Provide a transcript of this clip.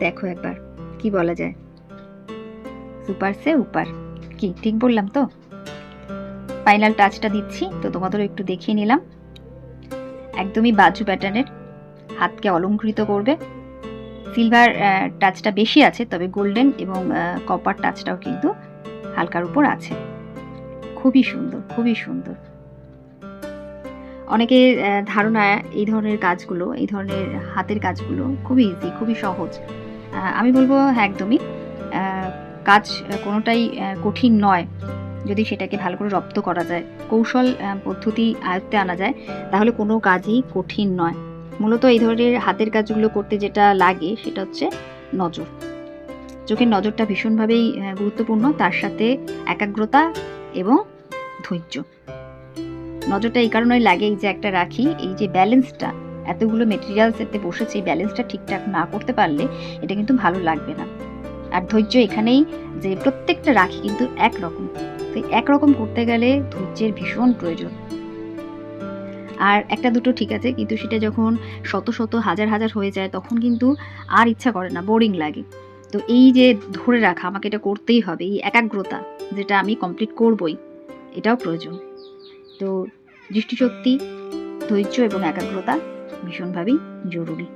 দেখো একবার, কি বলা যায়, সুপার সে উপার। কি ঠিক বললাম তো? ফাইনাল টাচটা দিচ্ছি, তো তোমাদেরও একটু দেখিয়ে নিলাম। একদমই বাজু প্যাটার্নের, হাতকে অলংকৃত করবে। সিলভার টাচটা বেশি আছে, তবে গোল্ডেন এবং কপার টাচটাও কিন্তু হালকার উপর আছে। খুবই সুন্দর, খুবই সুন্দর। অনেকের ধারণা এই ধরনের কাজগুলো, এই ধরনের হাতের কাজগুলো খুবই ইজি, খুবই সহজ। আমি বলবো হ্যাঁ, একদমই কাজ কোনোটাই কঠিন নয়। যদি সেটাকে ভালো করে রপ্ত করা যায়, কৌশল পদ্ধতি আয়ত্তে আনা যায়, তাহলে কোনো কাজই কঠিন নয়। মূলত এই ধরনের হাতের কাজগুলো করতে যেটা লাগে সেটা হচ্ছে নজর। চোখের নজরটা ভীষণভাবেই গুরুত্বপূর্ণ, তার সাথে একাগ্রতা এবং ধৈর্য। নজরটা এই কারণেই লাগে, এই যে একটা রাখি, এই যে ব্যালেন্সটা, এতগুলো মেটেরিয়ালস এতে বসেছে, এই ব্যালেন্সটা ঠিকঠাক না করতে পারলে এটা কিন্তু ভালো লাগবে না। আর ধৈর্য এখানেই, যে প্রত্যেকটা রাখি কিন্তু একরকম, তো একরকম করতে গেলে ধৈর্যের ভীষণ প্রয়োজন। আর একটা দুটো ঠিক আছে, কিন্তু সেটা যখন শত শত হাজার হাজার হয়ে যায় তখন কিন্তু আর ইচ্ছা করে না, বোরিং লাগে। তো এই যে ধরে রাখা, আমাকে এটা করতেই হবে, এই একাগ্রতা, যেটা আমি কমপ্লিট করবই, এটাও প্রয়োজন। তো দৃষ্টিশক্তি, ধৈর্য এবং একাগ্রতা ভীষণভাবেই জরুরি।